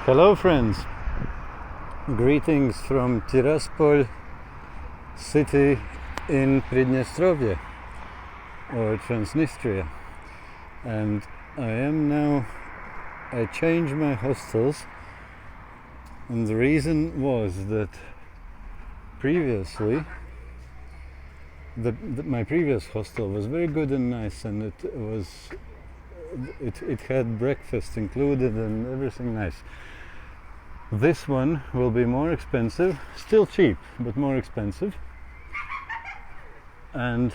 Hello friends, greetings from Tiraspol city in Pridnestrovye or Transnistria, and I changed my hostels, and the reason was that previously my previous hostel was very good and nice, and it had breakfast included and everything nice. This one will be more expensive, still cheap, but more expensive. And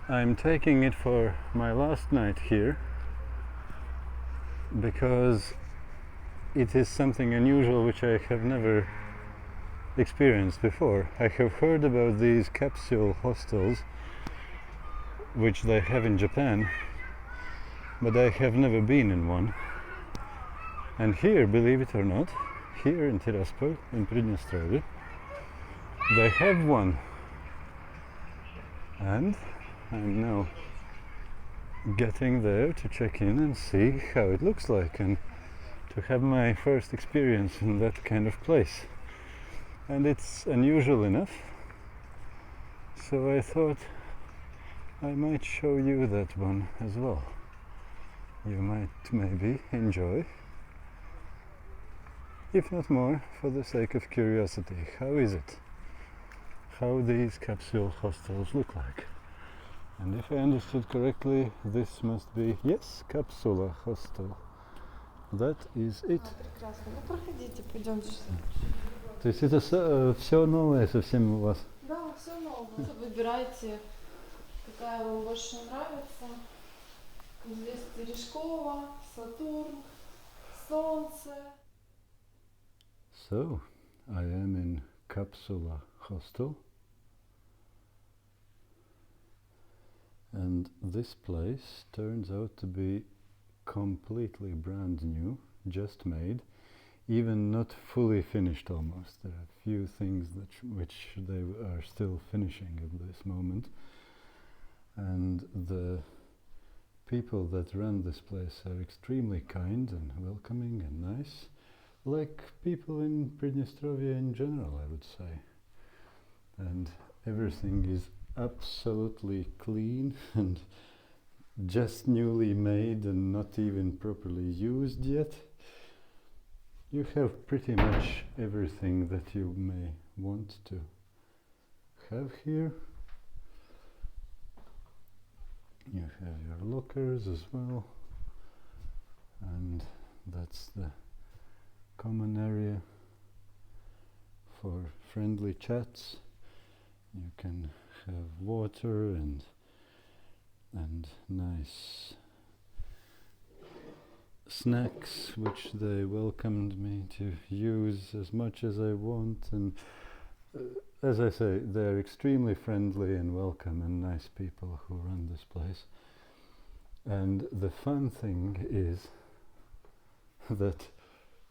I'm taking it for my last night here because it is something unusual which I have never experienced before. I have heard about these capsule hostels which they have in Japan, but I have never been in one. And here, believe it or not, here in Tiraspol, in Pridnestrovye, they have one. And I'm now getting there to check in and see how it looks like and to have my first experience in that kind of place. And it's unusual enough, so I thought I might show you that one as well. You might maybe enjoy, if not more, for the sake of curiosity. How is it? How these capsule hostels look like? And if I understood correctly, this must be, yes, Capsule hostel. That is it. Прекрасно. Ну проходите, пойдемте. То есть это все новое совсем у вас? Да, все новое. Выбирайте, какая вам больше нравится. Здесь Тiraspol, Сатурн, Солнце. So, I am in Capsule hostel. And this place turns out to be completely brand new, just made, even not fully finished almost. There are a few things which they are still finishing at this moment. And the people that run this place are extremely kind and welcoming and nice, like people in Pridnestrovye in general, I would say. And everything is absolutely clean and just newly made and not even properly used yet. You have pretty much everything that you may want to have here. You have your lockers as well, and that's the common area for friendly chats. You can have water and nice snacks which they welcomed me to use as much as I want, and as I say, they're extremely friendly and welcome and nice people who run this place. And the fun thing is that,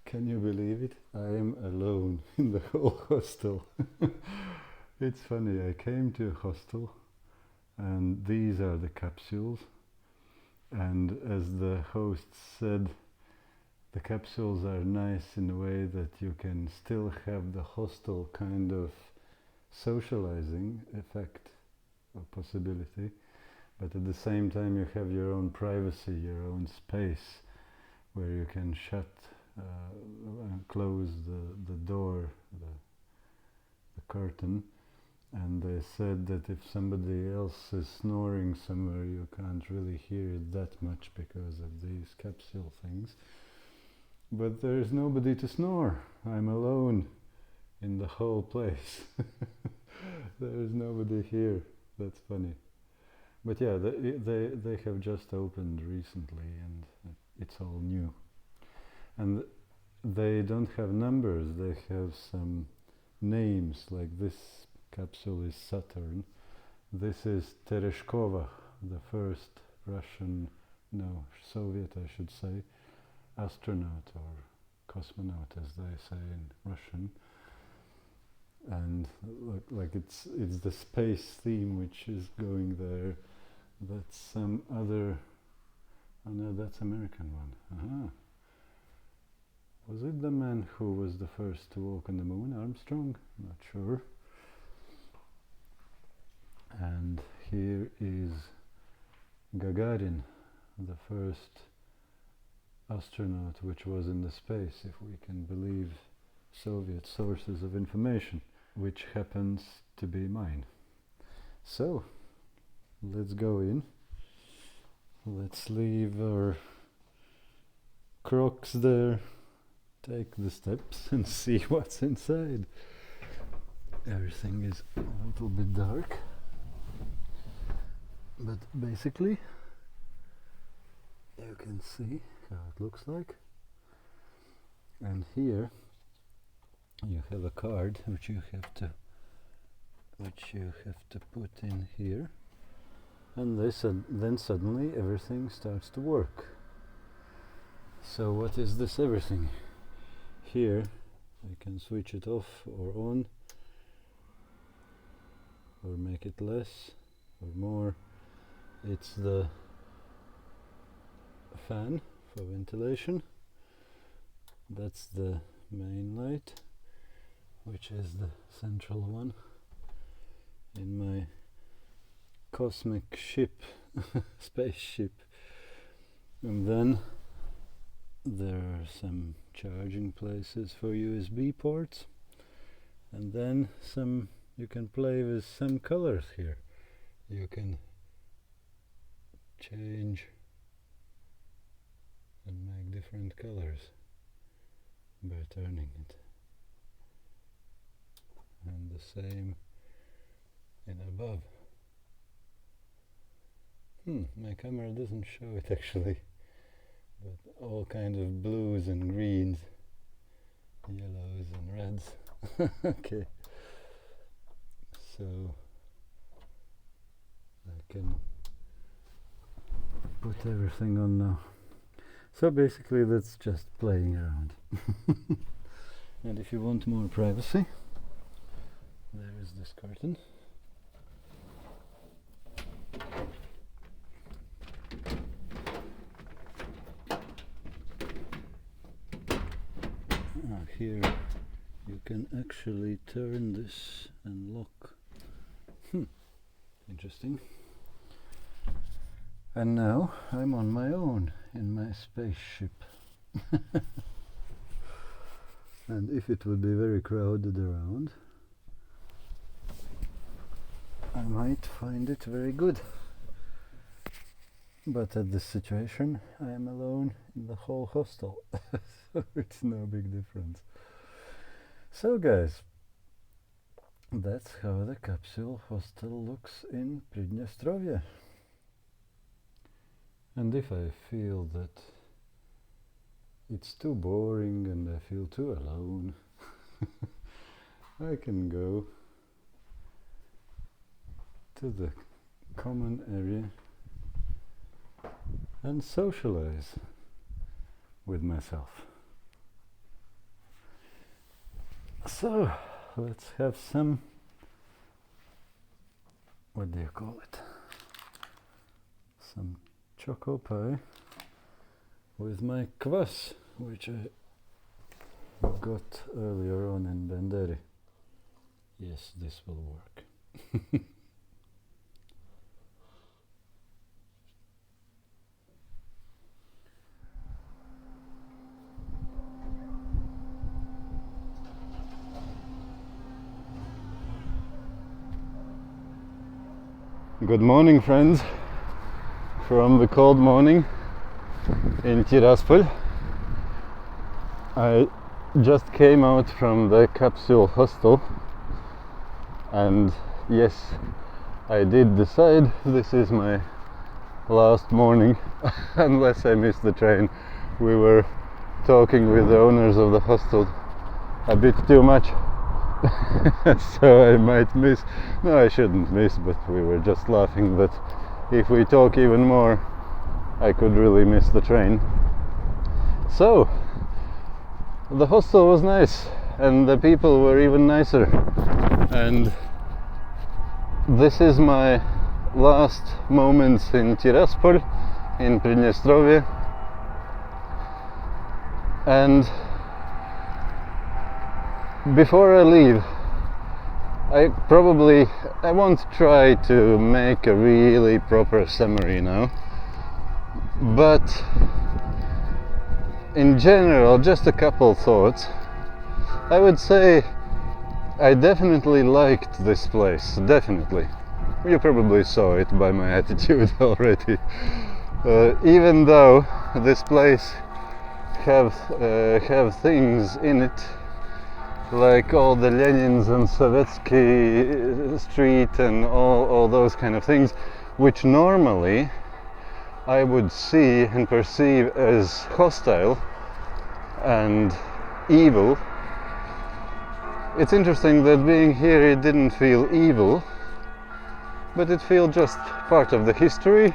can you believe it? I am alone in the whole hostel. It's funny, I came to a hostel and these are the capsules, and as the host said, the capsules are nice in a way that you can still have the hostel kind of socializing effect or possibility, but at the same time you have your own privacy, your own space where you can shut and close the door, the curtain. And they said that if somebody else is snoring somewhere, you can't really hear it that much because of these capsule things. But there is nobody to snore. I'm alone in the whole place. There is nobody here. That's funny. But yeah, they have just opened recently and it's all new. And they don't have numbers, they have some names, like this capsule is Saturn. This is Tereshkova, the first Soviet, I should say, astronaut or cosmonaut, as they say in Russian. And like it's the space theme which is going there. That's some other. Oh no, that's American one. Was it the man who was the first to walk on the moon? Armstrong? Not sure. And here is Gagarin, the first astronaut which was in the space, if we can believe Soviet sources of information, which happens to be mine. So, let's go in. Let's leave our Crocs there, take the steps and see what's inside. Everything is a little bit dark, but basically you can see how it looks like. And here you have a card which you have to put in here, and then suddenly everything starts to work. So what is this everything? Here I can switch it off or on, or make it less or more. It's the fan for ventilation. That's the main light, which is the central one in my cosmic ship, spaceship. And then there are some charging places for USB ports, and then you can play with some colors here. You can change and make different colors by turning it, and the same in above. My camera doesn't show it actually, but all kinds of blues and greens, yellows and reds. Okay, so I can put everything on now. So basically that's just playing around. And if you want more privacy, there is this curtain. Here you can actually turn this and lock. Interesting. And now I'm on my own in my spaceship. And if it would be very crowded around, I might find it very good. But at this situation I am alone in the whole hostel, so it's no big difference. So guys, that's how the Capsule hostel looks in Pridnestrovye. And if I feel that it's too boring and I feel too alone, I can go to the common area and socialize with myself. So let's have some, what do you call it? Some choco pie with my kvass, which I got earlier on in Benderi. Yes, this will work. Good morning, friends, from the cold morning in Tiraspol. I just came out from the Capsule hostel, and yes, I did decide this is my last morning unless I miss the train. We were talking with the owners of the hostel a bit too much. So I might miss, no, I shouldn't miss, but we were just laughing that if we talk even more I could really miss the train. So the hostel was nice and the people were even nicer, and this is my last moments in Tiraspol in Pridnestrovye, and before I leave, I won't try to make a really proper summary now, but in general, just a couple thoughts. I would say I definitely liked this place, definitely. You probably saw it by my attitude already. Even though this place have things in it, like all the Lenins and Sovietsky Street and all those kind of things, which normally I would see and perceive as hostile and evil. It's interesting that being here it didn't feel evil, but it feels just part of the history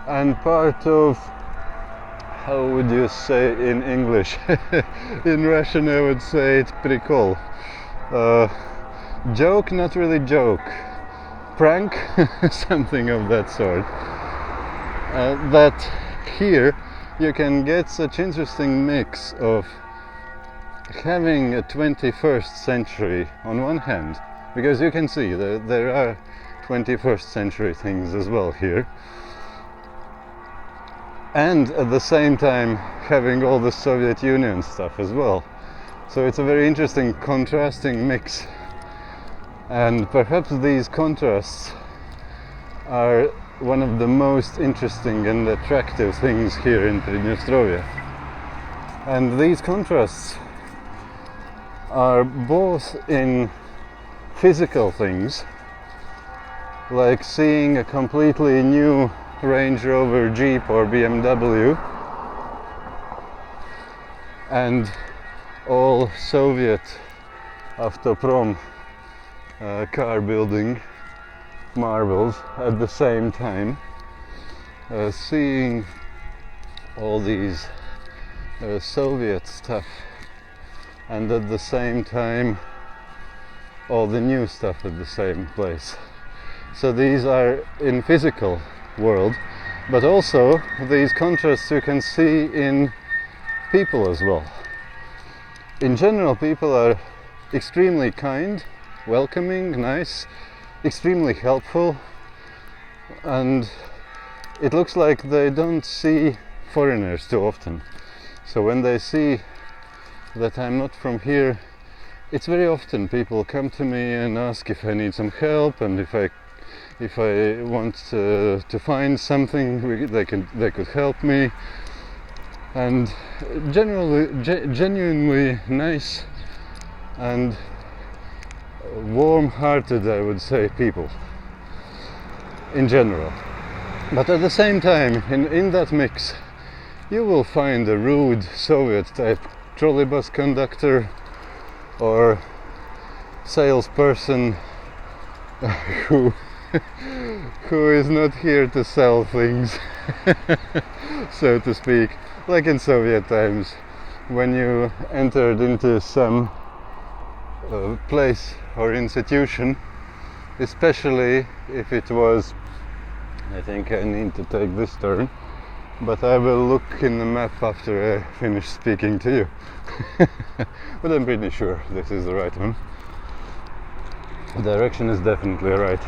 and part of, how would you say in English? In Russian I would say it's prikol. Joke, not really joke. Prank, something of that sort. That here you can get such interesting mix of having a 21st century on one hand, because you can see that there are 21st century things as well here, and at the same time having all the Soviet Union stuff as well. So it's a very interesting contrasting mix, and perhaps these contrasts are one of the most interesting and attractive things here in Pridnestrovye. And these contrasts are both in physical things, like seeing a completely new Range Rover, Jeep or BMW, and all Soviet Автопром car building marvels at the same time, seeing all these Soviet stuff, and at the same time all the new stuff at the same place. So these are in physical world, but also these contrasts you can see in people as well. In general, people are extremely kind, welcoming, nice, extremely helpful, and it looks like they don't see foreigners too often. So when they see that I'm not from here, it's very often people come to me and ask if I need some help, and if I want to find something, they could help me. And genuinely nice and warm-hearted, I would say, people in general. But at the same time, in that mix, you will find a rude Soviet-type trolley bus conductor or salesperson who is not here to sell things, so to speak, like in Soviet times, when you entered into some place or institution, especially if it was, I think I need to take this turn, but I will look in the map after I finish speaking to you. But I'm pretty sure this is the right one. The direction is definitely right.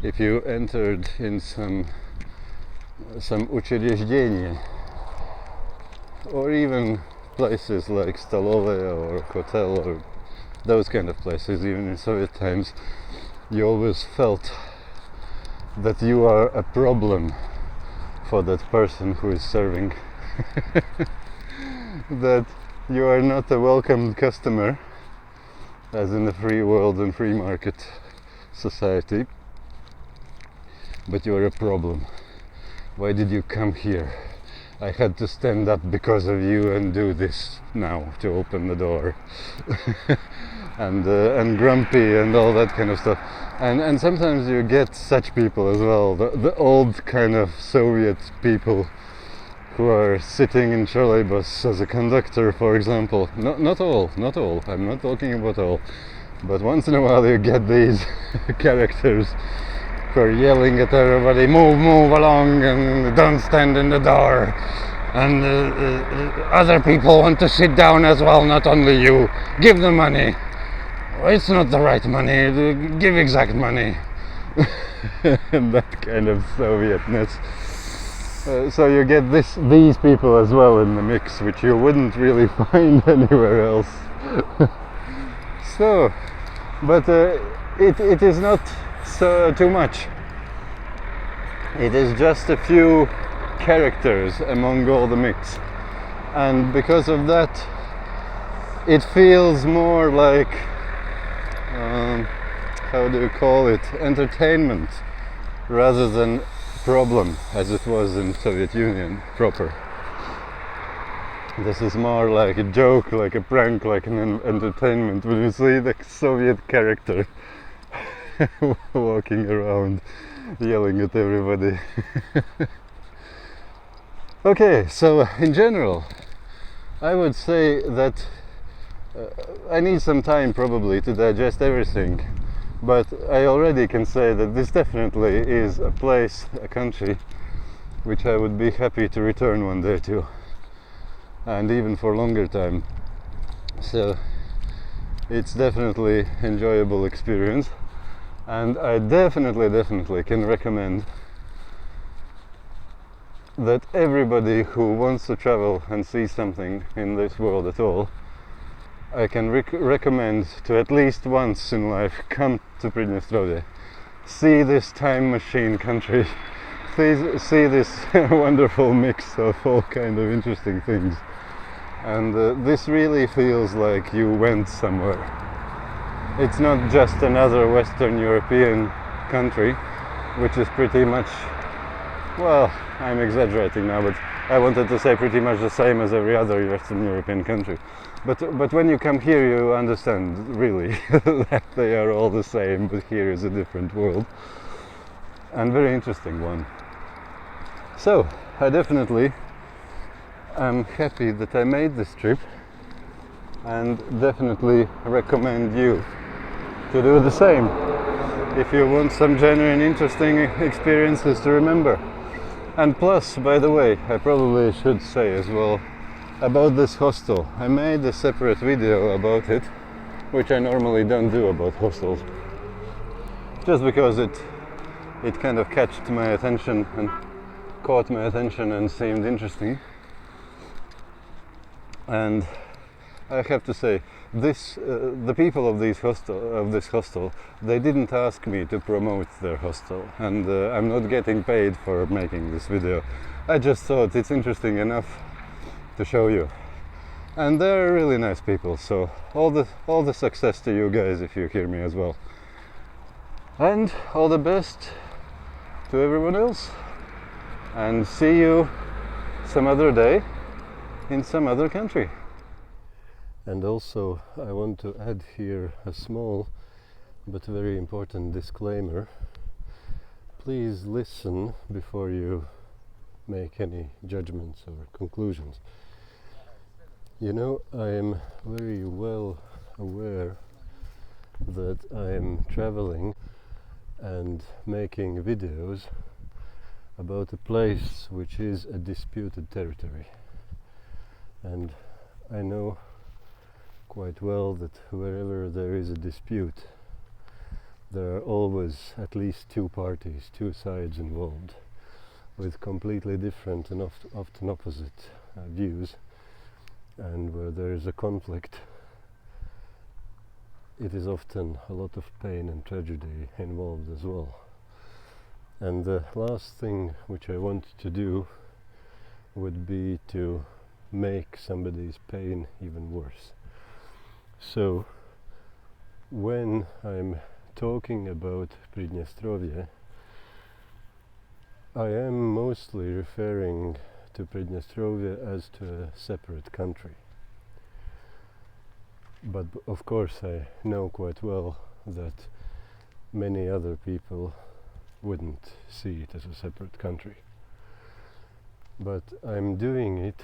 If you entered in some учреждение, or even places like Stolовая or hotel or those kind of places, even in Soviet times, you always felt that you are a problem for that person who is serving. That you are not a welcomed customer, as in the free world and free market society, but you are a problem. Why did you come here? I had to stand up because of you and do this now to open the door. and grumpy and all that kind of stuff. And sometimes you get such people as well, the old kind of Soviet people who are sitting in trolley bus as a conductor, for example. Not all, I'm not talking about all, but once in a while you get these characters who are yelling at everybody, move along and don't stand in the door, and other people want to sit down as well, not only you. Give the money. It's not the right money. Give exact money. And that kind of Sovietness. So you get these people as well in the mix, which you wouldn't really find anywhere else. So, but it is not so too much. It is just a few characters among all the mix, and because of that, it feels more like how do you call it? Entertainment, rather than problem as it was in Soviet Union proper. This is more like a joke, like a prank, like an entertainment when you see the Soviet character walking around yelling at everybody. Okay, so in general I would say that I need some time probably to digest everything, but I already can say that this definitely is a place, a country, which I would be happy to return one day to, and even for longer time. So it's definitely enjoyable experience, and I definitely can recommend that everybody who wants to travel and see something in this world at all, I can recommend to at least once in life come to Pridnestrovye, see this time machine country, see this wonderful mix of all kind of interesting things, and this really feels like you went somewhere. It's not just another Western European country, which is pretty much, well, I'm exaggerating now, but I wanted to say pretty much the same as every other Western European country. But when you come here, you understand really that they are all the same, but here is a different world, and very interesting one. So I definitely am happy that I made this trip, and definitely recommend you to do the same if you want some genuine interesting experiences to remember. And plus, by the way, I probably should say as well about this hostel. I made a separate video about it, which I normally don't do about hostels, just because it kind of caught my attention and seemed interesting. And I have to say, the people of this hostel, they didn't ask me to promote their hostel, and I'm not getting paid for making this video. I just thought it's interesting enough to show you, and they're really nice people. So all the success to you guys if you hear me as well, and all the best to everyone else, and see you some other day in some other country. And also I want to add here a small but very important disclaimer. Please listen before you make any judgments or conclusions. You know, I am very well aware that I am traveling and making videos about a place which is a disputed territory, and I know quite well that wherever there is a dispute, there are always at least two parties, two sides involved, with completely different and often opposite views, and where there is a conflict, it is often a lot of pain and tragedy involved as well. And the last thing which I want to do would be to make somebody's pain even worse. So when I'm talking about Pridnestrovye, I am mostly referring to Pridnestrovye as to a separate country. But of course I know quite well that many other people wouldn't see it as a separate country. But I'm doing it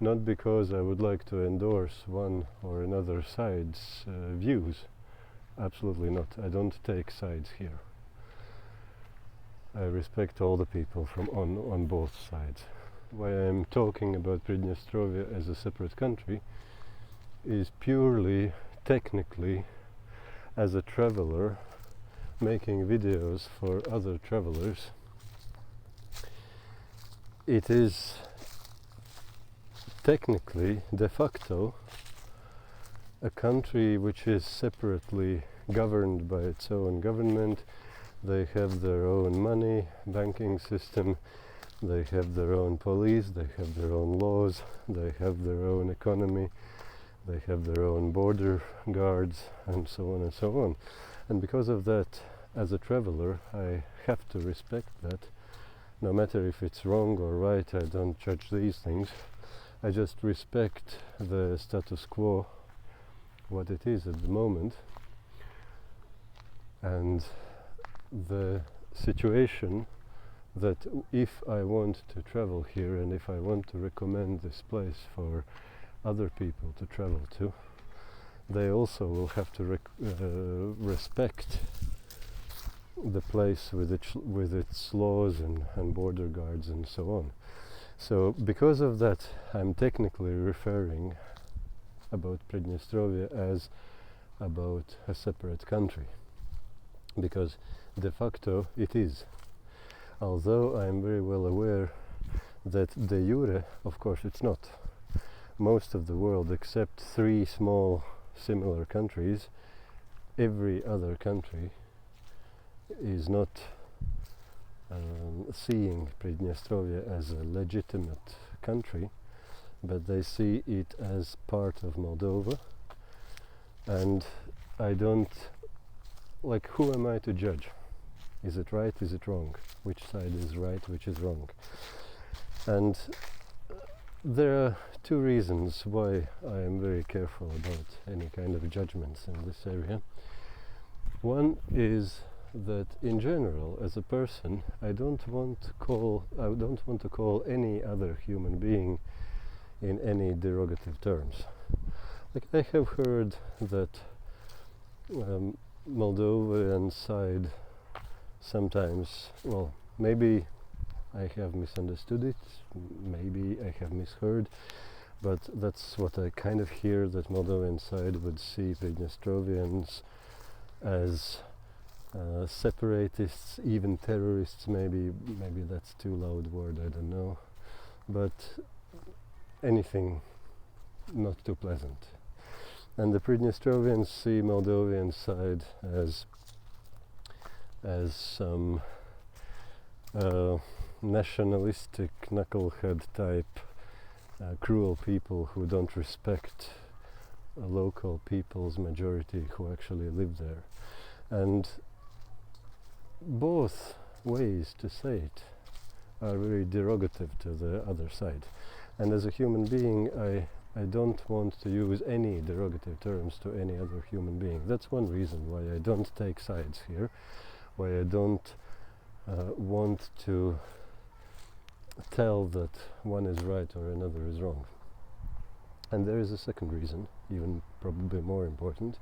not because I would like to endorse one or another side's views. Absolutely not. I don't take sides here. I respect all the people from on both sides. why I'm talking about Pridnestrovye as a separate country is purely technically as a traveler making videos for other travelers. It is technically, de facto, a country which is separately governed by its own government. They have their own money, banking system, they have their own police, they have their own laws, they have their own economy, they have their own border guards, and so on and so on. And because of that, as a traveler, I have to respect that. No matter if it's wrong or right, I don't judge these things. I just respect the status quo, what it is at the moment, and the situation that if I want to travel here and if I want to recommend this place for other people to travel to, they also will have to respect the place with its laws and border guards and so on. So because of that, I'm technically referring about Pridnestrovye as about a separate country, because de facto it is. Although I am very well aware that de jure, of course, it's not. Most of the world, except 3 small similar countries, every other country is not seeing Pridnestrovye as a legitimate country, but they see it as part of Moldova. And I don't, like, who am I to judge? Is it right, is it wrong? Which side is right, which is wrong? And there are 2 reasons why I am very careful about any kind of judgments in this area. One is that in general, as a person, I don't want to call any other human being in any derogative terms. Like, I have heard that Moldovan side sometimes, well, maybe I have misunderstood it, maybe I have misheard, but that's what I kind of hear, that Moldovan side would see Pridnestrovians as separatists, even terrorists. Maybe that's too loud word, I don't know, but anything not too pleasant. And the Pridnestrovians see Moldovan side as some nationalistic knucklehead type cruel people who don't respect local people's majority who actually live there. And both ways to say it are very derogative to the other side. And as a human being, I don't want to use any derogative terms to any other human being. That's one reason why I don't take sides here, why I don't want to tell that one is right or another is wrong. And there is a second reason, even probably more important,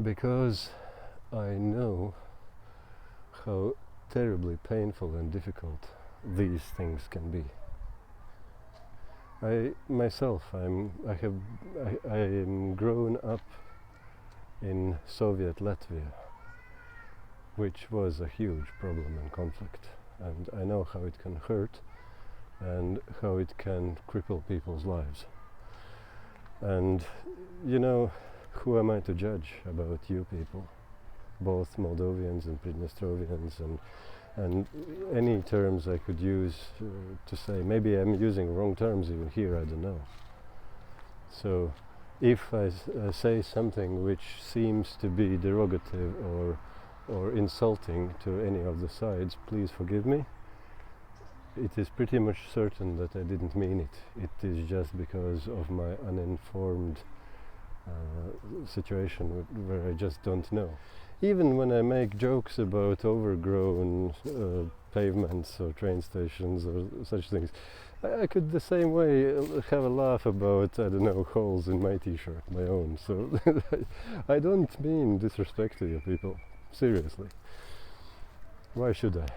because I know how terribly painful and difficult these things can be. I myself, I am grown up in Soviet Latvia, which was a huge problem and conflict, and I know how it can hurt and how it can cripple people's lives. And you know, who am I to judge about you people, both Moldovians and Pridnestrovians, and any terms I could use to say. Maybe I'm using wrong terms even here, I don't know. So if I say something which seems to be derogative or insulting to any of the sides, please forgive me. It is pretty much certain that I didn't mean it. It is just because of my uninformed situation where I just don't know. Even when I make jokes about overgrown pavements or train stations or such things, I could the same way have a laugh about, I don't know, holes in my t-shirt, my own. So I don't mean disrespect to you people, seriously. Why should I?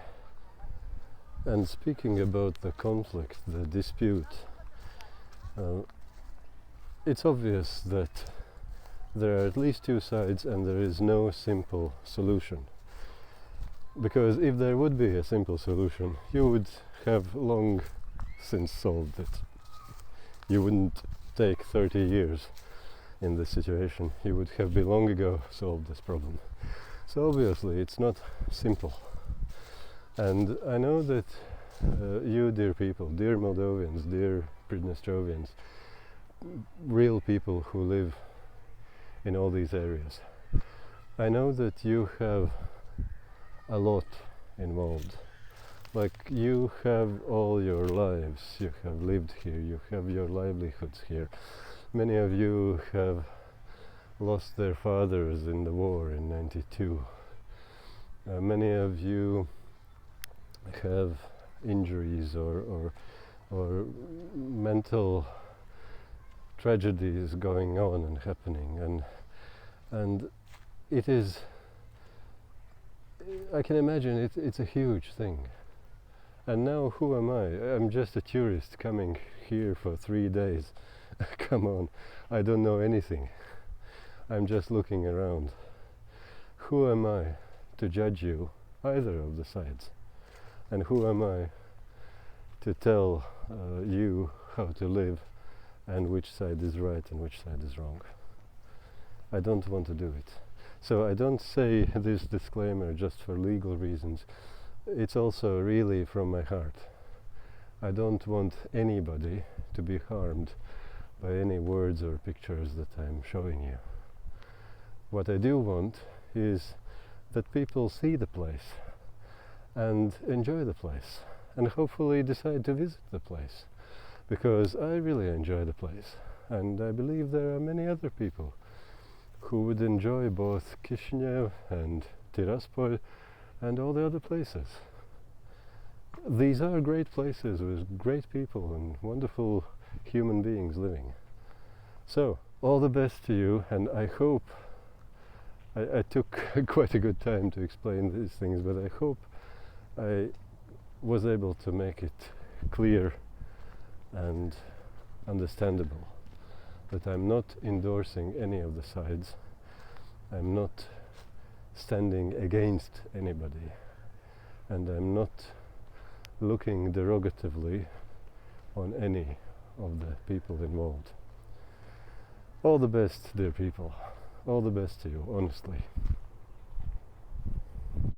And speaking about the conflict, the dispute, it's obvious that there are at least two sides and there is no simple solution. Because if there would be a simple solution, you would have long since solved it. You wouldn't take 30 years in this situation. You would have been long ago solved this problem. So obviously it's not simple. And I know that you, dear people, dear Moldovians, dear Pridnestrovians, real people who live in all these areas, I know that you have a lot involved. Like, you have all your lives, you have lived here, you have your livelihoods here. Many of you have lost their fathers in the war in '92. Many of you have injuries or mental tragedies going on and happening, and it is, I can imagine it's a huge thing. And now who am I? I'm just a tourist coming here for 3 days. Come on, I don't know anything. I'm just looking around. Who am I to judge you, either of the sides? And who am I to tell you how to live and which side is right and which side is wrong? I don't want to do it. So I don't say this disclaimer just for legal reasons. It's also really from my heart. I don't want anybody to be harmed by any words or pictures that I'm showing you. What I do want is that people see the place and enjoy the place and hopefully decide to visit the place, because I really enjoy the place, and I believe there are many other people who would enjoy both Chisinau and Tiraspol and all the other places. These are great places with great people and wonderful human beings living. So, all the best to you, and I hope, I took quite a good time to explain these things, but I hope I was able to make it clear and understandable that I'm not endorsing any of the sides. I'm not standing against anybody, and I'm not looking derogatively on any of the people involved. All the best, dear people. All the best to you, honestly.